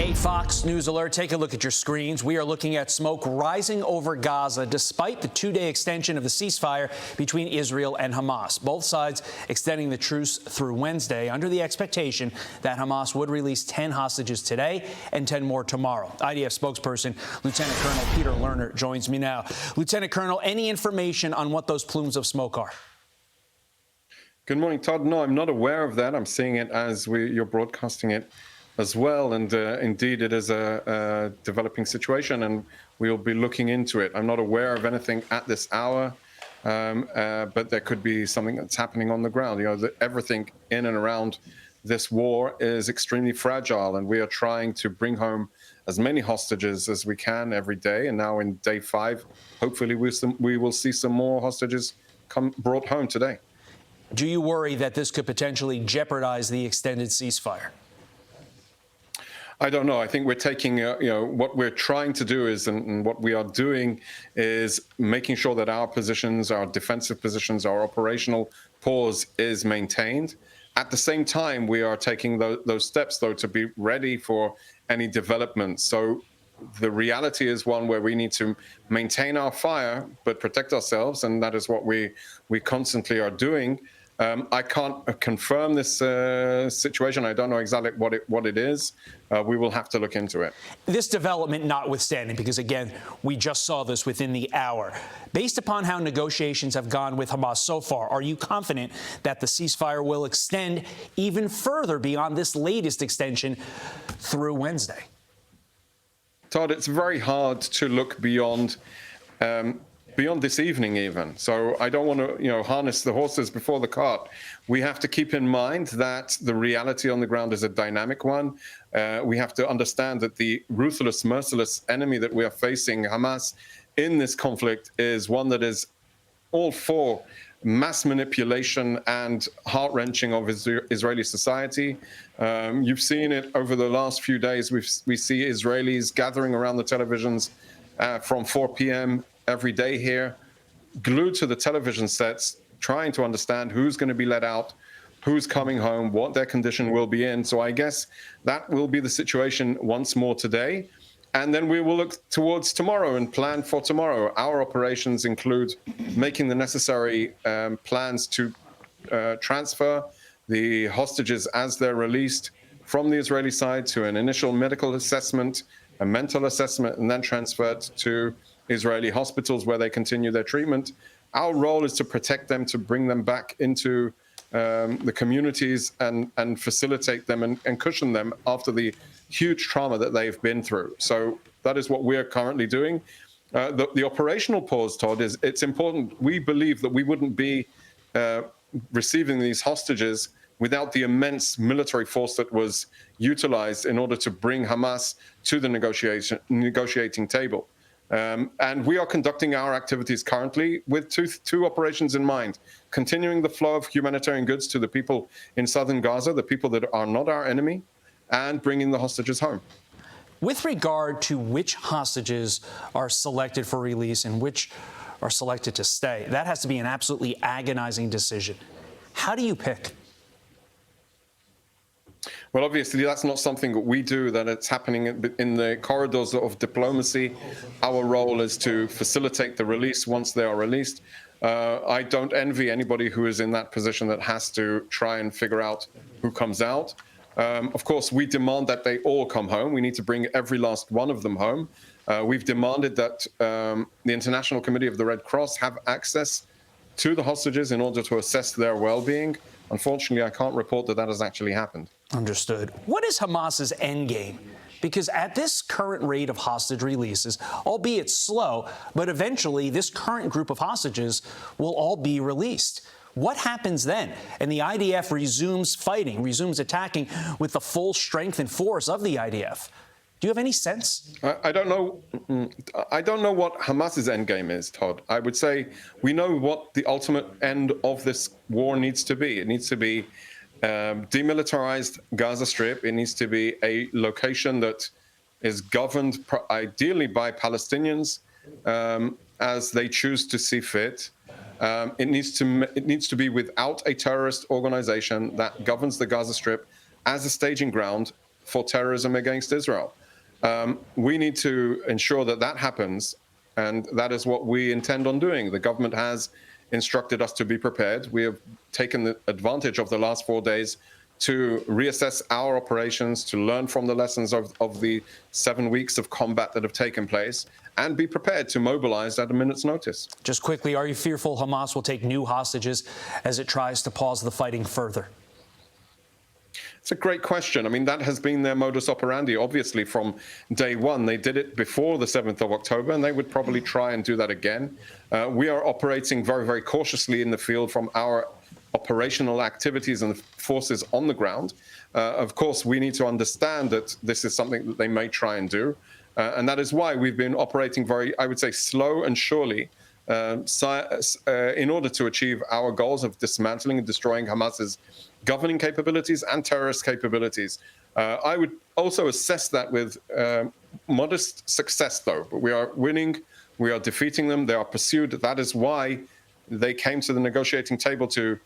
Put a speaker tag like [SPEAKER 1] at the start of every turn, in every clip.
[SPEAKER 1] A Fox News alert. Take a look at your screens. We are looking at smoke rising over Gaza despite the two-day extension of the ceasefire between Israel and Hamas. Both sides extending the truce through Wednesday under the expectation that Hamas would release 10 hostages today and 10 more tomorrow. IDF spokesperson Lieutenant Colonel Peter Lerner joins me now. Lieutenant Colonel, any information on what those plumes of smoke are?
[SPEAKER 2] Good morning, Todd. No, I'm not aware of that. I'm seeing it as you're broadcasting it as well, and indeed it is a developing situation, and we'll be looking into it. I'm not aware of anything at this hour, but there could be something that's happening on the ground. You know, everything in and around this war is extremely fragile, and we are trying to bring home as many hostages as we can every day. And now in day 5, hopefully we will see some more hostages brought home today.
[SPEAKER 1] Do you worry that this could potentially jeopardize the extended ceasefire?
[SPEAKER 2] I don't know. I think we're taking, what we're trying to do is, and what we are doing is making sure that our positions, our defensive positions, our operational pause is maintained. At the same time, we are taking those steps, though, to be ready for any developments. So the reality is one where we need to maintain our fire, but protect ourselves, and that is what we constantly are doing. I can't confirm this situation. I don't know exactly what it is. We will have to look into it.
[SPEAKER 1] This development notwithstanding, because again, we just saw this within the hour. Based upon how negotiations have gone with Hamas so far, are you confident that the ceasefire will extend even further beyond this latest extension through Wednesday?
[SPEAKER 2] Todd, it's very hard to look beyond this evening even. So I don't want to, harness the horses before the cart. We have to keep in mind that the reality on the ground is a dynamic one. We have to understand that the ruthless, merciless enemy that we are facing, Hamas, in this conflict is one that is all for mass manipulation and heart-wrenching of Israeli society. You've seen it over the last few days. We see Israelis gathering around the televisions from 4 p.m. every day here, glued to the television sets, trying to understand who's going to be let out, who's coming home, what their condition will be in. So I guess that will be the situation once more today. And then we will look towards tomorrow and plan for tomorrow. Our operations include making the necessary plans to transfer the hostages as they're released from the Israeli side to an initial medical assessment, a mental assessment, and then transferred to Israeli hospitals where they continue their treatment. Our role is to protect them, to bring them back into the communities and facilitate them and cushion them after the huge trauma that they've been through. So that is what we're currently doing. The operational pause, Todd, it's important. We believe that we wouldn't be receiving these hostages without the immense military force that was utilized in order to bring Hamas to the negotiating table. And we are conducting our activities currently with two operations in mind: continuing the flow of humanitarian goods to the people in southern Gaza, the people that are not our enemy, and bringing the hostages home.
[SPEAKER 1] With regard to which hostages are selected for release and which are selected to stay, that has to be an absolutely agonizing decision. How do you pick?
[SPEAKER 2] Well, obviously, that's not something that we do, that it's happening in the corridors of diplomacy. Our role is to facilitate the release once they are released. I don't envy anybody who is in that position that has to try and figure out who comes out. Of course, we demand that they all come home. We need to bring every last one of them home. We've demanded that the International Committee of the Red Cross have access to the hostages in order to assess their well-being. Unfortunately, I can't report that has actually happened.
[SPEAKER 1] Understood. What is Hamas's endgame? Because at this current rate of hostage releases, albeit slow, but eventually this current group of hostages will all be released. What happens then? And the IDF resumes fighting, resumes attacking with the full strength and force of the IDF. Do you have any sense?
[SPEAKER 2] I don't know. I don't know what Hamas's endgame is, Todd. I would say we know what the ultimate end of this war needs to be. It needs to be demilitarized Gaza Strip. It needs to be a location that is governed ideally by Palestinians as they choose to see fit. It needs to be without a terrorist organization that governs the Gaza Strip as a staging ground for terrorism against Israel. We need to ensure that that happens, and that is what we intend on doing. The government has instructed us to be prepared. We have taken the advantage of the last 4 days to reassess our operations, to learn from the lessons of the 7 weeks of combat that have taken place, and be prepared to mobilize at a minute's notice.
[SPEAKER 1] Just quickly, are you fearful Hamas will take new hostages as it tries to pause the fighting further?
[SPEAKER 2] It's a great question. I mean, that has been their modus operandi, obviously, from day one. They did it before the 7th of October, and they would probably try and do that again. We are operating very, very cautiously in the field from our operational activities and the forces on the ground. Of course, we need to understand that this is something that they may try and do. And that is why we've been operating very, I would say, slow and surely in order to achieve our goals of dismantling and destroying Hamas's governing capabilities and terrorist capabilities. I would also assess that with modest success, though. But we are winning. We are defeating them. They are pursued. That is why they came to the negotiating table to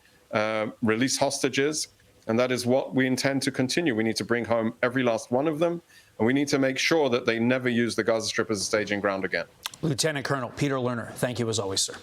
[SPEAKER 2] release hostages. And that is what we intend to continue. We need to bring home every last one of them. And we need to make sure that they never use the Gaza Strip as a staging ground again.
[SPEAKER 1] Lieutenant Colonel Peter Lerner, thank you as always, sir.